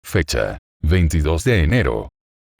Fecha: 22 de enero.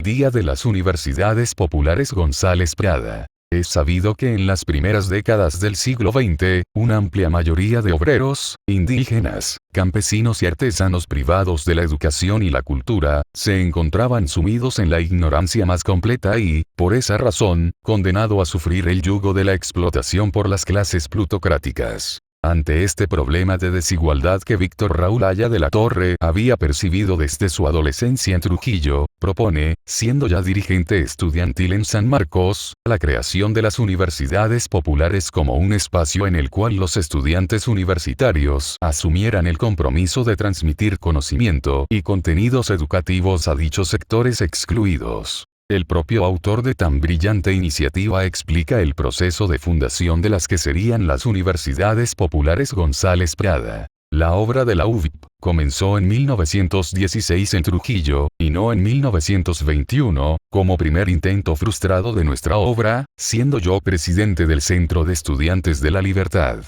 Día de las Universidades Populares González Prada. Es sabido que en las primeras décadas del siglo XX, una amplia mayoría de obreros, indígenas, campesinos y artesanos privados de la educación y la cultura, se encontraban sumidos en la ignorancia más completa y, por esa razón, condenado a sufrir el yugo de la explotación por las clases plutocráticas. Ante este problema de desigualdad que Víctor Raúl Haya de la Torre había percibido desde su adolescencia en Trujillo, propone, siendo ya dirigente estudiantil en San Marcos, la creación de las universidades populares como un espacio en el cual los estudiantes universitarios asumieran el compromiso de transmitir conocimiento y contenidos educativos a dichos sectores excluidos. El propio autor de tan brillante iniciativa explica el proceso de fundación de las que serían las Universidades Populares González Prada. La obra de la UVIP comenzó en 1916 en Trujillo, y no en 1921, como primer intento frustrado de nuestra obra, siendo yo presidente del Centro de Estudiantes de la Libertad.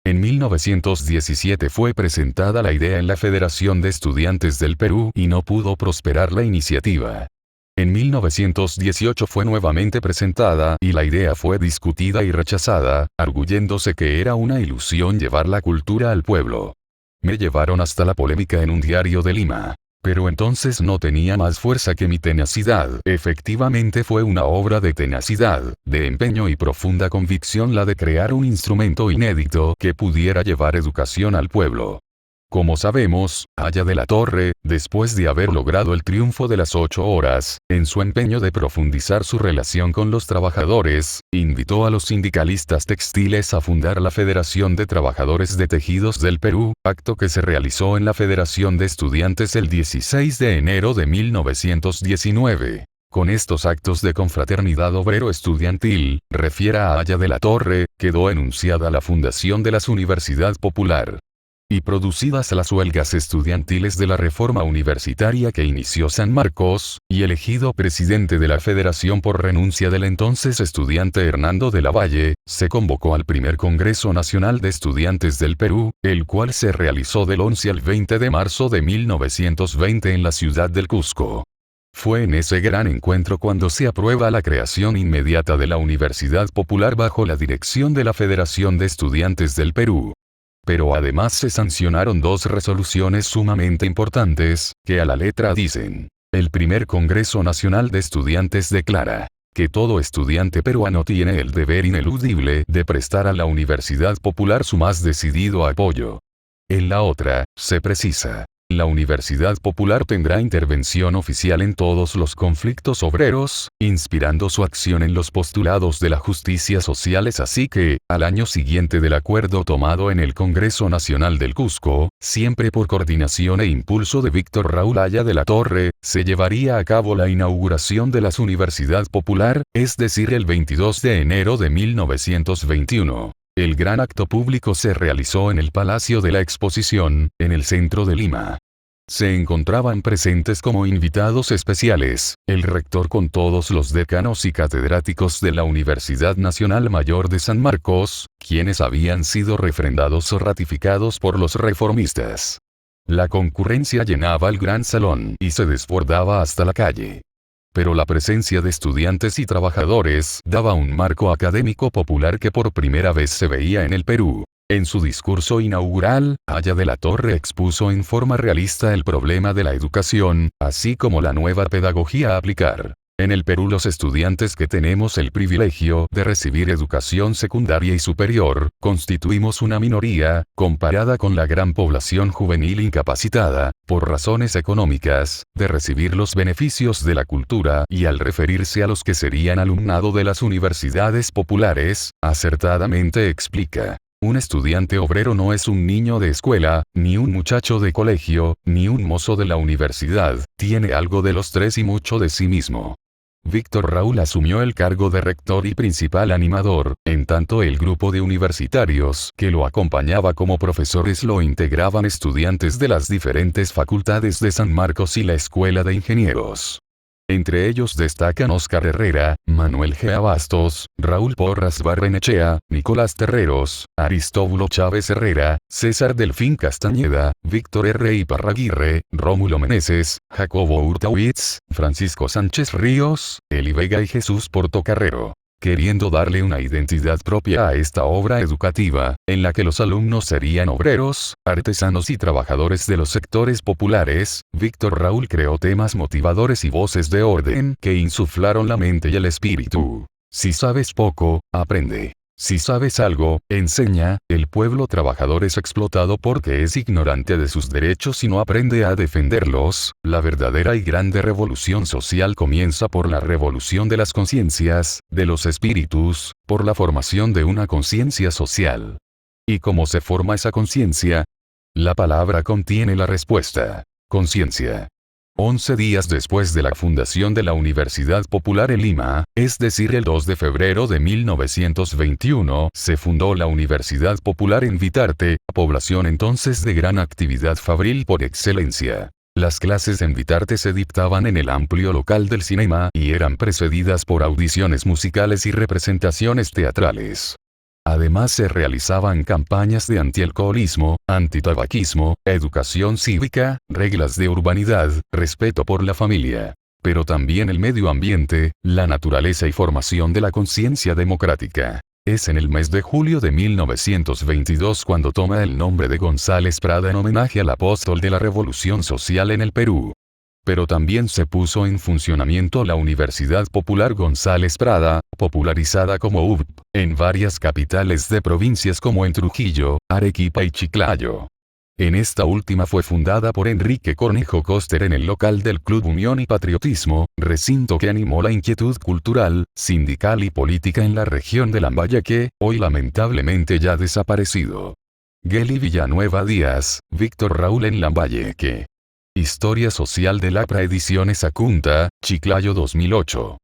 En 1917 fue presentada la idea en la Federación de Estudiantes del Perú y no pudo prosperar la iniciativa. En 1918 fue nuevamente presentada y la idea fue discutida y rechazada, arguyéndose que era una ilusión llevar la cultura al pueblo. Me llevaron hasta la polémica en un diario de Lima. Pero entonces no tenía más fuerza que mi tenacidad. Efectivamente fue una obra de tenacidad, de empeño y profunda convicción la de crear un instrumento inédito que pudiera llevar educación al pueblo. Como sabemos, Haya de la Torre, después de haber logrado el triunfo de las 8 horas, en su empeño de profundizar su relación con los trabajadores, invitó a los sindicalistas textiles a fundar la Federación de Trabajadores de Tejidos del Perú, acto que se realizó en la Federación de Estudiantes el 16 de enero de 1919. Con estos actos de confraternidad obrero-estudiantil, refiere a Haya de la Torre, quedó enunciada la fundación de las Universidad Popular. Y producidas las huelgas estudiantiles de la reforma universitaria que inició San Marcos, y elegido presidente de la Federación por renuncia del entonces estudiante Hernando de la Valle, se convocó al primer Congreso Nacional de Estudiantes del Perú, el cual se realizó del 11 al 20 de marzo de 1920 en la ciudad del Cusco. Fue en ese gran encuentro cuando se aprueba la creación inmediata de la Universidad Popular bajo la dirección de la Federación de Estudiantes del Perú. Pero además se sancionaron dos resoluciones sumamente importantes, que a la letra dicen: el primer Congreso Nacional de Estudiantes declara que todo estudiante peruano tiene el deber ineludible de prestar a la Universidad Popular su más decidido apoyo. En la otra, se precisa: la Universidad Popular tendrá intervención oficial en todos los conflictos obreros, inspirando su acción en los postulados de la justicia social. Es así que, al año siguiente del acuerdo tomado en el Congreso Nacional del Cusco, siempre por coordinación e impulso de Víctor Raúl Haya de la Torre, se llevaría a cabo la inauguración de las Universidad Popular, es decir, el 22 de enero de 1921. El gran acto público se realizó en el Palacio de la Exposición, en el centro de Lima. Se encontraban presentes como invitados especiales, el rector con todos los decanos y catedráticos de la Universidad Nacional Mayor de San Marcos, quienes habían sido refrendados o ratificados por los reformistas. La concurrencia llenaba el gran salón y se desbordaba hasta la calle. Pero la presencia de estudiantes y trabajadores daba un marco académico popular que por primera vez se veía en el Perú. En su discurso inaugural, Haya de la Torre expuso en forma realista el problema de la educación, así como la nueva pedagogía a aplicar. En el Perú los estudiantes que tenemos el privilegio de recibir educación secundaria y superior, constituimos una minoría, comparada con la gran población juvenil incapacitada, por razones económicas, de recibir los beneficios de la cultura y al referirse a los que serían alumnado de las universidades populares, acertadamente explica: un estudiante obrero no es un niño de escuela, ni un muchacho de colegio, ni un mozo de la universidad, tiene algo de los tres y mucho de sí mismo. Víctor Raúl asumió el cargo de rector y principal animador, en tanto el grupo de universitarios que lo acompañaba como profesores lo integraban estudiantes de las diferentes facultades de San Marcos y la Escuela de Ingenieros. Entre ellos destacan Óscar Herrera, Manuel G. Abastos, Raúl Porras Barrenechea, Nicolás Terreros, Aristóbulo Chávez Herrera, César Delfín Castañeda, Víctor R. Iparraguirre, Rómulo Meneses, Jacobo Hurtawitz, Francisco Sánchez Ríos, Eli Vega y Jesús Portocarrero. Queriendo darle una identidad propia a esta obra educativa, en la que los alumnos serían obreros, artesanos y trabajadores de los sectores populares, Víctor Raúl creó temas motivadores y voces de orden que insuflaron la mente y el espíritu. Si sabes poco, aprende. Si sabes algo, enseña. El pueblo trabajador es explotado porque es ignorante de sus derechos y no aprende a defenderlos. La verdadera y grande revolución social comienza por la revolución de las conciencias, de los espíritus, por la formación de una conciencia social. ¿Y cómo se forma esa conciencia? La palabra contiene la respuesta. Conciencia. 11 días después de la fundación de la Universidad Popular en Lima, es decir el 2 de febrero de 1921, se fundó la Universidad Popular en Vitarte, población entonces de gran actividad fabril por excelencia. Las clases en Vitarte se dictaban en el amplio local del cinema y eran precedidas por audiciones musicales y representaciones teatrales. Además se realizaban campañas de antialcoholismo, antitabaquismo, educación cívica, reglas de urbanidad, respeto por la familia. Pero también el medio ambiente, la naturaleza y formación de la conciencia democrática. Es en el mes de julio de 1922 cuando toma el nombre de González Prada en homenaje al apóstol de la Revolución Social en el Perú. Pero también se puso en funcionamiento la Universidad Popular González Prada, popularizada como UP, en varias capitales de provincias como en Trujillo, Arequipa y Chiclayo. En esta última fue fundada por Enrique Cornejo Coster en el local del Club Unión y Patriotismo, recinto que animó la inquietud cultural, sindical y política en la región de Lambayeque, hoy lamentablemente ya desaparecido. Geli Villanueva Díaz, Víctor Raúl en Lambayeque. Historia social del APRA Ediciones Acunta, Chiclayo 2008.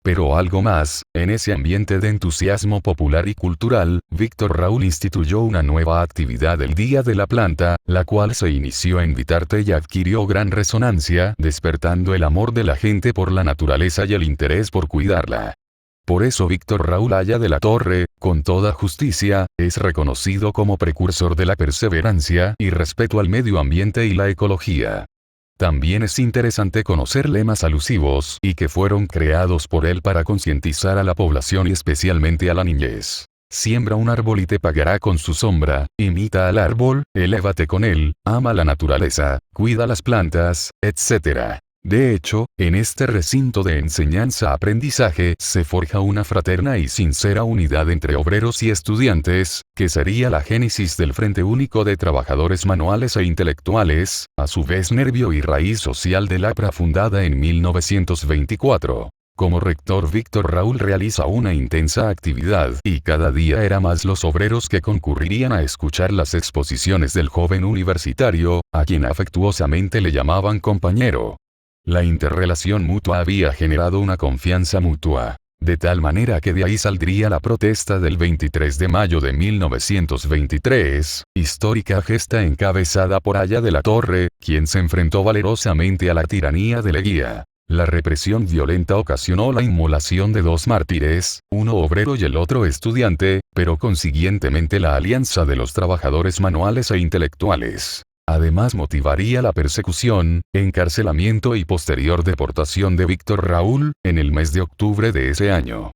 Pero algo más, en ese ambiente de entusiasmo popular y cultural, Víctor Raúl instituyó una nueva actividad el Día de la Planta, la cual se inició en Vitarte y adquirió gran resonancia, despertando el amor de la gente por la naturaleza y el interés por cuidarla. Por eso Víctor Raúl Aya de la Torre, con toda justicia, es reconocido como precursor de la perseverancia y respeto al medio ambiente y la ecología. También es interesante conocer lemas alusivos y que fueron creados por él para concientizar a la población y especialmente a la niñez. Siembra un árbol y te pagará con su sombra, imita al árbol, elévate con él, ama la naturaleza, cuida las plantas, etc. De hecho, en este recinto de enseñanza-aprendizaje se forja una fraterna y sincera unidad entre obreros y estudiantes, que sería la génesis del Frente Único de Trabajadores Manuales e Intelectuales, a su vez nervio y raíz social del APRA fundada en 1924. Como rector Víctor Raúl realiza una intensa actividad y cada día era más los obreros que concurrirían a escuchar las exposiciones del joven universitario, a quien afectuosamente le llamaban compañero. La interrelación mutua había generado una confianza mutua, de tal manera que de ahí saldría la protesta del 23 de mayo de 1923, histórica gesta encabezada por Aya de la Torre, quien se enfrentó valerosamente a la tiranía de Leguía. La represión violenta ocasionó la inmolación de 2 mártires, uno obrero y el otro estudiante, pero consiguientemente la alianza de los trabajadores manuales e intelectuales. Además motivaría la persecución, encarcelamiento y posterior deportación de Víctor Raúl, en el mes de octubre de ese año.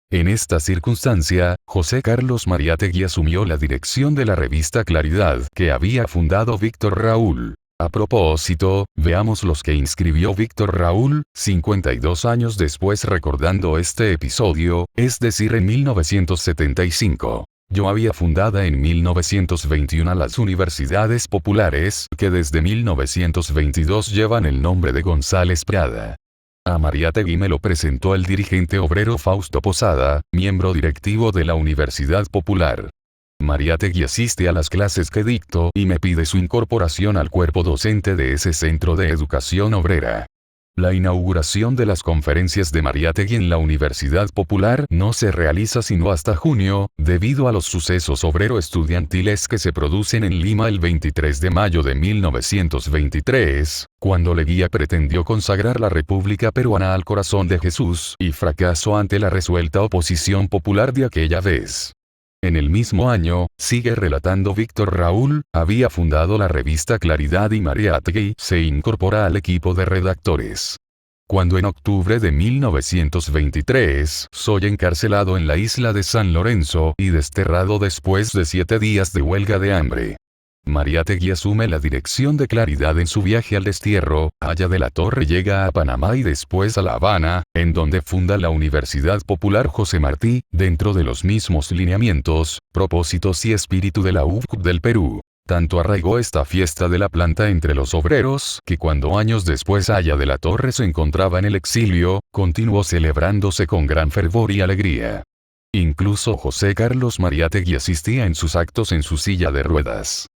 En esta circunstancia, José Carlos Mariátegui asumió la dirección de la revista Claridad que había fundado Víctor Raúl. A propósito, veamos los que inscribió Víctor Raúl, 52 años después recordando este episodio, es decir en 1975. Yo había fundada en 1921 las universidades populares, que desde 1922 llevan el nombre de González Prada. A Mariátegui me lo presentó el dirigente obrero Fausto Posada, miembro directivo de la Universidad Popular. Mariátegui asiste a las clases que dicto y me pide su incorporación al cuerpo docente de ese centro de educación obrera. La inauguración de las conferencias de Mariátegui en la Universidad Popular no se realiza sino hasta junio, debido a los sucesos obrero-estudiantiles que se producen en Lima el 23 de mayo de 1923, cuando Leguía pretendió consagrar la República Peruana al corazón de Jesús y fracasó ante la resuelta oposición popular de aquella vez. En el mismo año, sigue relatando Víctor Raúl, había fundado la revista Claridad y Mariátegui se incorpora al equipo de redactores. Cuando en octubre de 1923 soy encarcelado en la isla de San Lorenzo y desterrado después de 7 días de huelga de hambre. Mariátegui asume la dirección de Claridad en su viaje al destierro, Haya de la Torre llega a Panamá y después a La Habana, en donde funda la Universidad Popular José Martí, dentro de los mismos lineamientos, propósitos y espíritu de la UCP del Perú. Tanto arraigó esta fiesta de la planta entre los obreros, que cuando años después Haya de la Torre se encontraba en el exilio, continuó celebrándose con gran fervor y alegría. Incluso José Carlos Mariátegui asistía en sus actos en su silla de ruedas.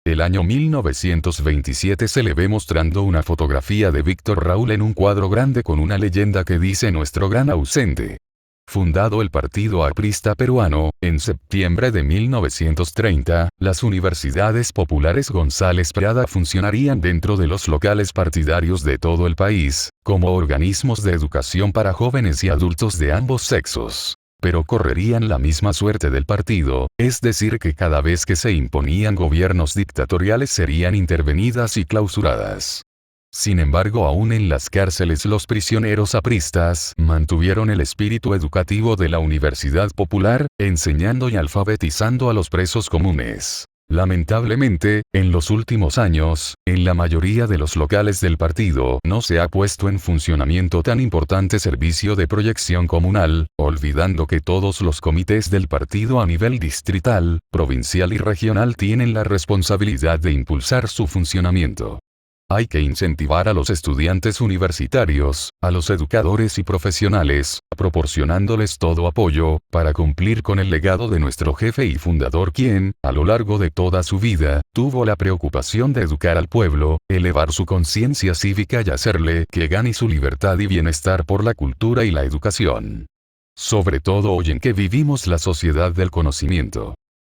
El año 1927 se le ve mostrando una fotografía de Víctor Raúl en un cuadro grande con una leyenda que dice nuestro gran ausente. Fundado el Partido Aprista Peruano, en septiembre de 1930, las Universidades Populares González Prada funcionarían dentro de los locales partidarios de todo el país, como organismos de educación para jóvenes y adultos de ambos sexos. Pero correrían la misma suerte del partido, es decir que cada vez que se imponían gobiernos dictatoriales serían intervenidas y clausuradas. Sin embargo, aún en las cárceles los prisioneros apristas mantuvieron el espíritu educativo de la Universidad Popular, enseñando y alfabetizando a los presos comunes. Lamentablemente, en los últimos años, en la mayoría de los locales del partido no se ha puesto en funcionamiento tan importante servicio de proyección comunal, olvidando que todos los comités del partido a nivel distrital, provincial y regional tienen la responsabilidad de impulsar su funcionamiento. Hay que incentivar a los estudiantes universitarios, a los educadores y profesionales, proporcionándoles todo apoyo, para cumplir con el legado de nuestro jefe y fundador quien, a lo largo de toda su vida, tuvo la preocupación de educar al pueblo, elevar su conciencia cívica y hacerle que gane su libertad y bienestar por la cultura y la educación. Sobre todo hoy en que vivimos la sociedad del conocimiento.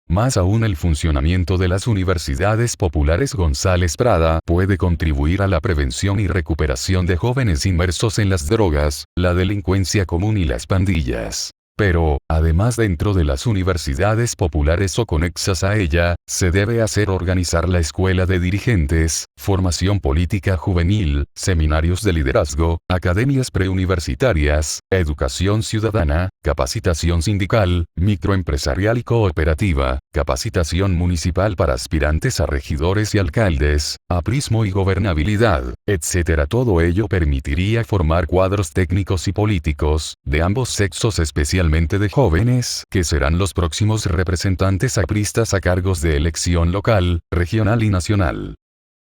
Más aún el funcionamiento de las Universidades Populares González Prada puede contribuir a la prevención y recuperación de jóvenes inmersos en las drogas, la delincuencia común y las pandillas. Pero, además dentro de las universidades populares o conexas a ella, se debe hacer organizar la escuela de dirigentes, formación política juvenil, seminarios de liderazgo, academias preuniversitarias, educación ciudadana, capacitación sindical, microempresarial y cooperativa, capacitación municipal para aspirantes a regidores y alcaldes, aprismo y gobernabilidad, etc. Todo ello permitiría formar cuadros técnicos y políticos, de ambos sexos especialmente de jóvenes, que serán los próximos representantes apristas a cargos de elección local, regional y nacional.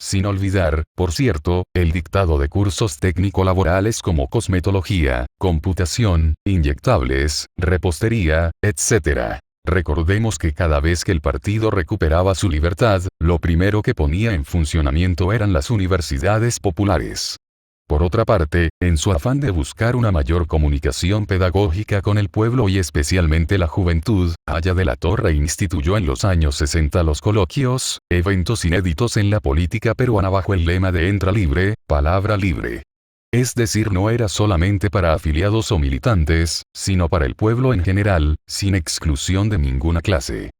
Sin olvidar, por cierto, el dictado de cursos técnico-laborales como cosmetología, computación, inyectables, repostería, etc. Recordemos que cada vez que el partido recuperaba su libertad, lo primero que ponía en funcionamiento eran las universidades populares. Por otra parte, en su afán de buscar una mayor comunicación pedagógica con el pueblo y especialmente la juventud, Haya de la Torre instituyó en los años 60 los coloquios, eventos inéditos en la política peruana bajo el lema de Entra libre, palabra libre. Es decir, no era solamente para afiliados o militantes, sino para el pueblo en general, sin exclusión de ninguna clase.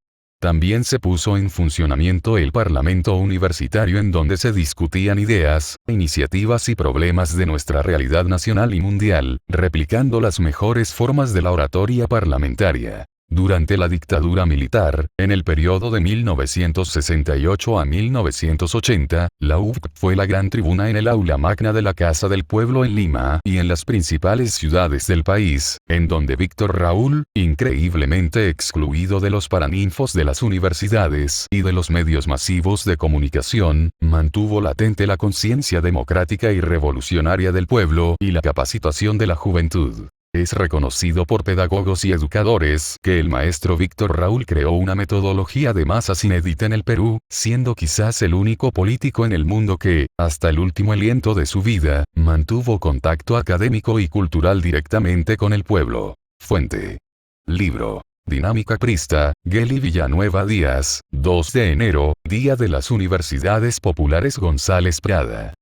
También se puso en funcionamiento el Parlamento Universitario en donde se discutían ideas, iniciativas y problemas de nuestra realidad nacional y mundial, replicando las mejores formas de la oratoria parlamentaria. Durante la dictadura militar, en el periodo de 1968 a 1980, la UCP fue la gran tribuna en el aula magna de la Casa del Pueblo en Lima y en las principales ciudades del país, en donde Víctor Raúl, increíblemente excluido de los paraninfos de las universidades y de los medios masivos de comunicación, mantuvo latente la conciencia democrática y revolucionaria del pueblo y la capacitación de la juventud. Es reconocido por pedagogos y educadores que el maestro Víctor Raúl creó una metodología de masas inédita en el Perú, siendo quizás el único político en el mundo que, hasta el último aliento de su vida, mantuvo contacto académico y cultural directamente con el pueblo. Fuente. Libro. Dinámica Aprista, Geli Villanueva Díaz, 2 de enero, Día de las Universidades Populares González Prada.